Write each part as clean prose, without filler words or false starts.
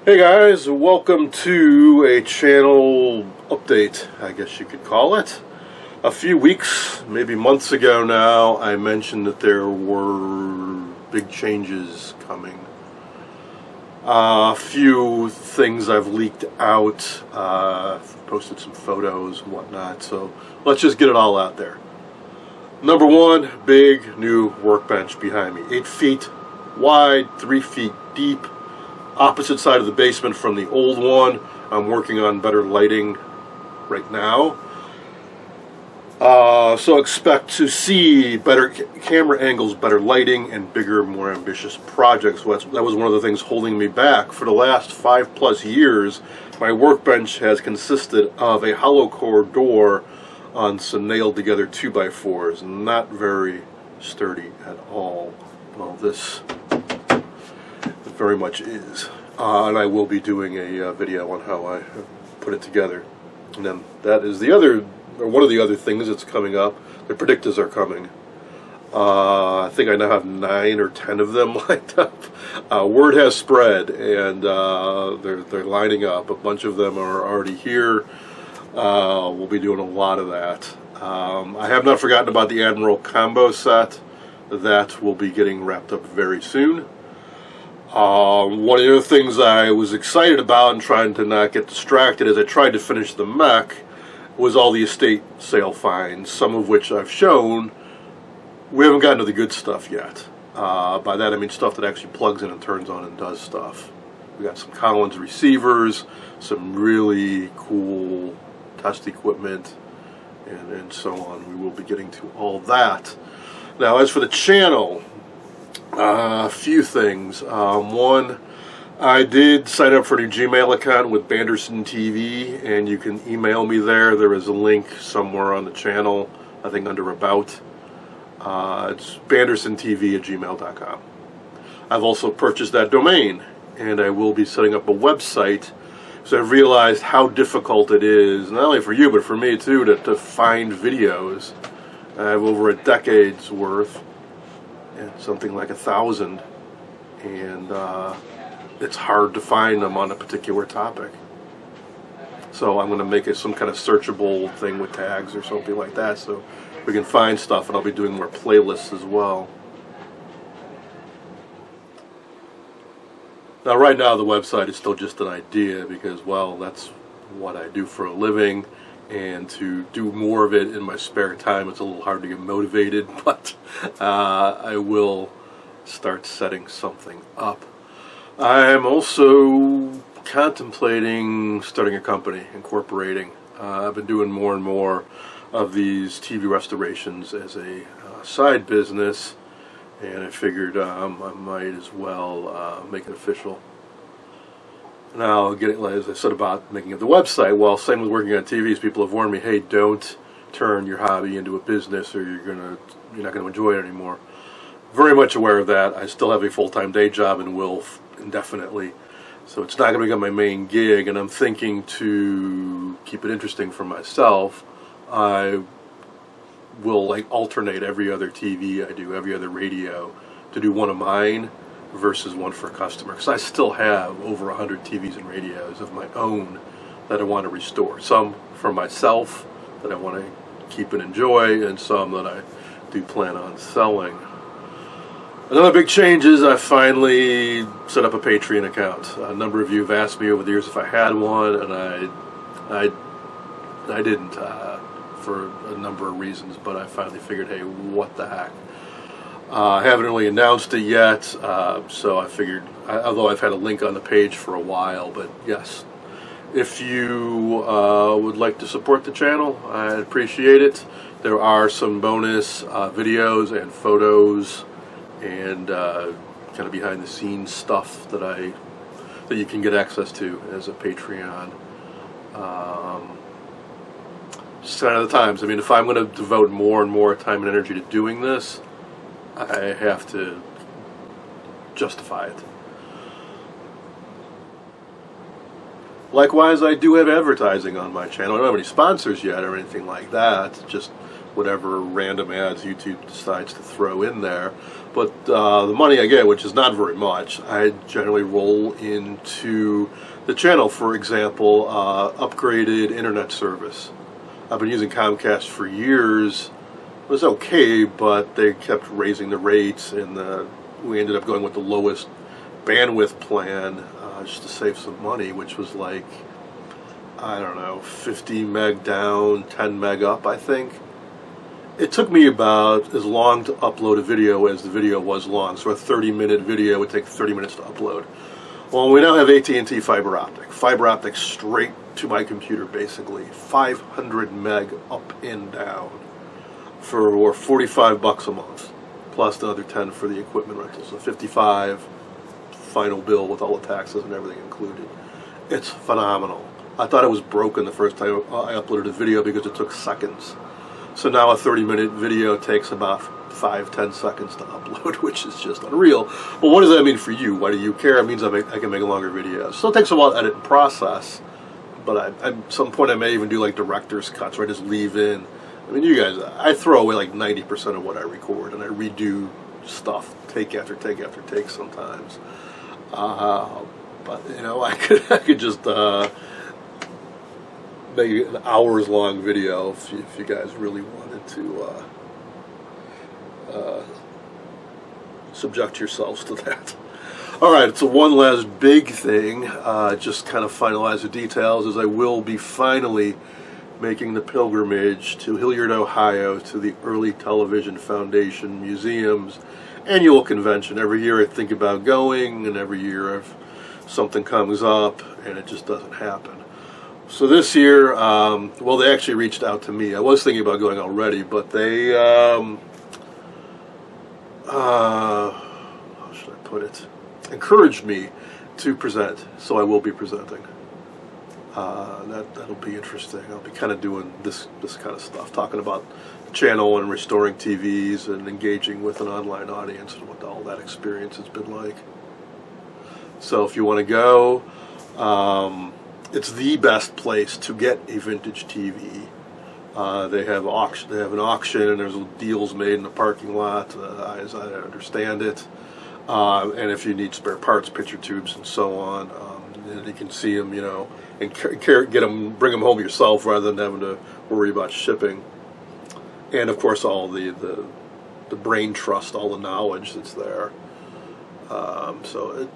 Hey guys, welcome to a channel update, I guess you could call it. A few weeks, maybe months ago now, I mentioned that there were big changes coming. A few things I've leaked out, posted some photos and whatnot, so let's just get it all out there. Number one, big new workbench behind me. 8 feet wide, 3 feet deep. Opposite side of the basement from the old one. I'm working on better lighting right now. So expect to see better camera angles, better lighting, and bigger, more ambitious projects. That was one of the things holding me back. For the last 5+ years, my workbench has consisted of a hollow core door on some nailed together 2x4s. Not very sturdy at all. Well, this very much is. And I will be doing a video on how I put it together. And then that is the other, or one of the other things that's coming up. The predictors are coming. I think I now have 9 or 10 of them lined up. Word has spread, and they're lining up. A bunch of them are already here. We'll be doing a lot of that. I have not forgotten about the Admiral combo set. That will be getting wrapped up very soon. One of the other things I was excited about and trying to not get distracted as I tried to finish the mech was all the estate sale finds, some of which I've shown. We haven't gotten to the good stuff yet. By that I mean stuff that actually plugs in and turns on and does stuff. We got some Collins receivers, some really cool test equipment, and so on. We will be getting to all that. Now, as for the channel, a few things. One, I did sign up for a new Gmail account with Banderson TV, and you can email me there. There is a link somewhere on the channel, I think under About. It's bandersontv@gmail.com. I've also purchased that domain, and I will be setting up a website. So I've realized how difficult it is, not only for you, but for me too, to find videos. I have over a decade's worth. Something like 1,000, and it's hard to find them on a particular topic. So I'm going to make it some kind of searchable thing with tags or something like that, so we can find stuff, and I'll be doing more playlists as well. Now, right now, the website is still just an idea because, well, that's what I do for a living. And to do more of it in my spare time, it's a little hard to get motivated, but I will start setting something up. I'm also contemplating starting a company, incorporating. I've been doing more and more of these TV restorations as a side business, and I figured I might as well make it official. Now, as I said about making of the website, well, same with working on TVs. People have warned me, hey, don't turn your hobby into a business, or you're not going to enjoy it anymore. Very much aware of that. I still have a full-time day job and will indefinitely, so it's not going to become my main gig. And I'm thinking to keep it interesting for myself. I will alternate every other TV I do, every other radio, to do one of mine versus one for a customer, because I still have over 100 TVs and radios of my own that I want to restore. Some for myself that I want to keep and enjoy, and some that I do plan on selling. Another big change is I finally set up a Patreon account. A number of you have asked me over the years if I had one, and I didn't for a number of reasons, but I finally figured, hey, what the heck. I haven't really announced it yet, so I figured, although I've had a link on the page for a while, but yes, if you would like to support the channel, I'd appreciate it. There are some bonus videos and photos and kind of behind the scenes stuff that you can get access to as a Patreon. Just kind of the times. I mean, if I'm going to devote more and more time and energy to doing this, I have to justify it. Likewise, I do have advertising on my channel. I don't have any sponsors yet or anything like that. Just whatever random ads YouTube decides to throw in there. But the money I get, which is not very much, I generally roll into the channel. For example, upgraded internet service. I've been using Comcast for years. It was okay, but they kept raising the rates, and we ended up going with the lowest bandwidth plan just to save some money, which was like, I don't know, 50 meg down, 10 meg up, I think. It took me about as long to upload a video as the video was long. So a 30-minute video would take 30 minutes to upload. Well, we now have AT&T fiber optic. Fiber optic straight to my computer, basically. 500 meg up and down for $45 a month, plus another 10 for the equipment rental. So 55 final bill with all the taxes and everything included. It's phenomenal. I thought it was broken the first time I uploaded a video because it took seconds. So now a 30-minute video takes about 5-10 seconds to upload, which is just unreal. Well, what does that mean for you? Why do you care? It means I can make longer videos. So it takes a while to edit and process, but at some point I may even do like director's cuts where I just leave in. I mean, you guys, I throw away like 90% of what I record, and I redo stuff take after take after take sometimes. But you know, I could just make an hours-long video if you guys really wanted to subject yourselves to that. All right, so one last big thing, just kind of finalize the details, is I will be finally making the pilgrimage to Hilliard, Ohio, to the Early Television Foundation Museum's annual convention. Every year I think about going, and every year something comes up, and it just doesn't happen. So this year, well, they actually reached out to me. I was thinking about going already, but they, how should I put it, encouraged me to present, so I will be presenting. That'll be interesting. I'll be kind of doing this kind of stuff, talking about the channel and restoring TVs and engaging with an online audience and what all that experience has been like. So if you want to go, it's the best place to get a vintage TV. They have an auction, and there's deals made in the parking lot, as I understand it. And if you need spare parts, picture tubes, and so on, and you can see them, you know, and bring them home yourself rather than having to worry about shipping. And of course, all the brain trust, all the knowledge that's there. So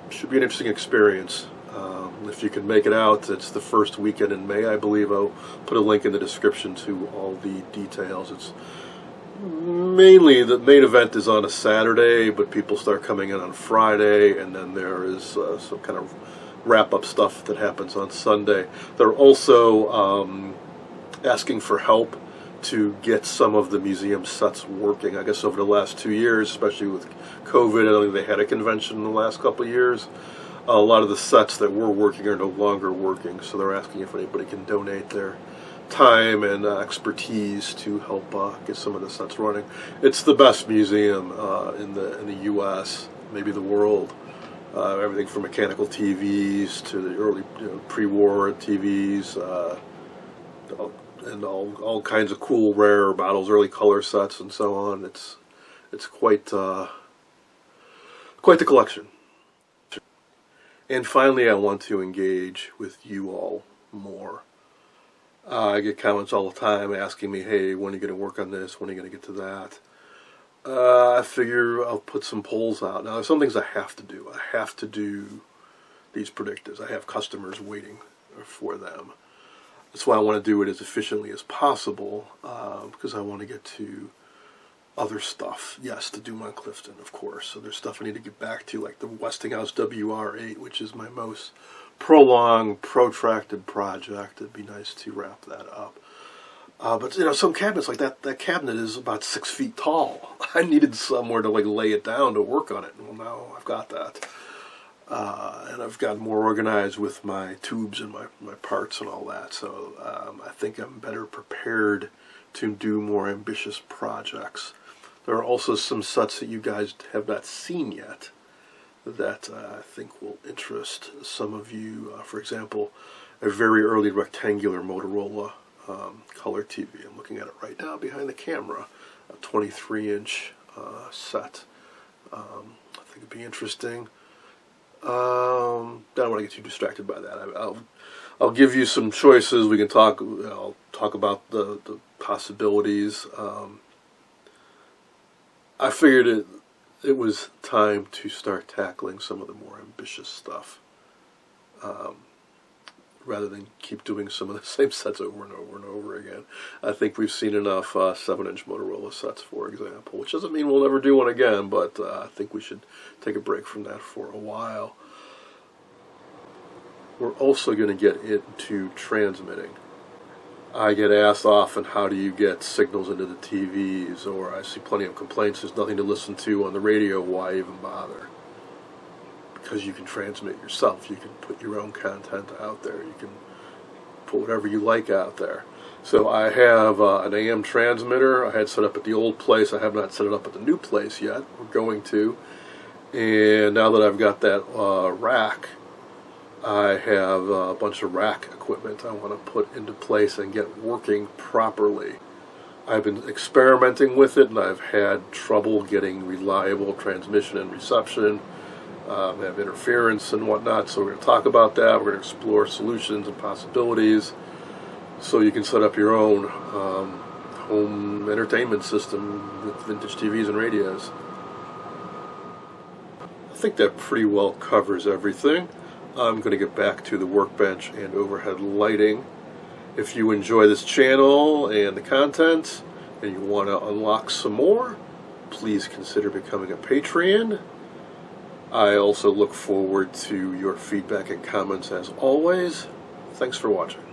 it should be an interesting experience. If you can make it out, it's the first weekend in May, I believe. I'll put a link in the description to all the details. It's mainly, the main event is on a Saturday, but people start coming in on Friday, and then there is some kind of wrap-up stuff that happens on Sunday. They're also asking for help to get some of the museum sets working. I guess over the last 2 years, especially with COVID, I don't think they had a convention in the last couple of years. A lot of the sets that were working are no longer working, so they're asking if anybody can donate their time and expertise to help get some of the sets running. It's the best museum in the U.S., maybe the world. Everything from mechanical TVs to the early pre-war TVs, and all kinds of cool rare models, early color sets, and so on. It's quite the collection. And finally, I want to engage with you all more. I get comments all the time asking me, hey, when are you going to work on this? When are you going to get to that? I figure I'll put some polls out. Now, there's some things I have to do. I have to do these predictives. I have customers waiting for them. That's why I want to do it as efficiently as possible, because I want to get to other stuff. Yes, to do Mount Clifton, of course. So there's stuff I need to get back to, like the Westinghouse WR8, which is my most prolonged, protracted project. It'd be nice to wrap that up. But you know, some cabinets like that cabinet is about 6 feet tall. I needed somewhere to like lay it down to work on it. Well, now I've got that. And I've got more organized with my tubes and my parts and all that. So I think I'm better prepared to do more ambitious projects. There are also some sets that you guys have not seen yet that I think will interest some of you. For example, a very early rectangular Motorola color TV. I'm looking at it right now behind the camera, a 23-inch set. I think it'd be interesting. I don't want to get too distracted by that. I'll give you some choices. We can talk. I'll talk about the possibilities. I figured it was time to start tackling some of the more ambitious stuff, rather than keep doing some of the same sets over and over and over again. I think we've seen enough 7-inch Motorola sets, for example, which doesn't mean we'll never do one again, but I think we should take a break from that for a while. We're also going to get into transmitting. I get asked often, how do you get signals into the TVs? Or I see plenty of complaints, there's nothing to listen to on the radio, why even bother? Because you can transmit yourself. You can put your own content out there. You can put whatever you like out there. So I have an AM transmitter I had set up at the old place. I have not set it up at the new place yet. We're going to. And now that I've got that rack, I have a bunch of rack equipment I want to put into place and get working properly. I've been experimenting with it, and I've had trouble getting reliable transmission and reception. Have interference and whatnot, so we're going to talk about that. We're going to explore solutions and possibilities so you can set up your own home entertainment system with vintage TVs and radios. I think that pretty well covers everything. I'm going to get back to the workbench and overhead lighting. If you enjoy this channel and the content and you want to unlock some more, please consider becoming a Patreon. I also look forward to your feedback and comments as always. Thanks for watching.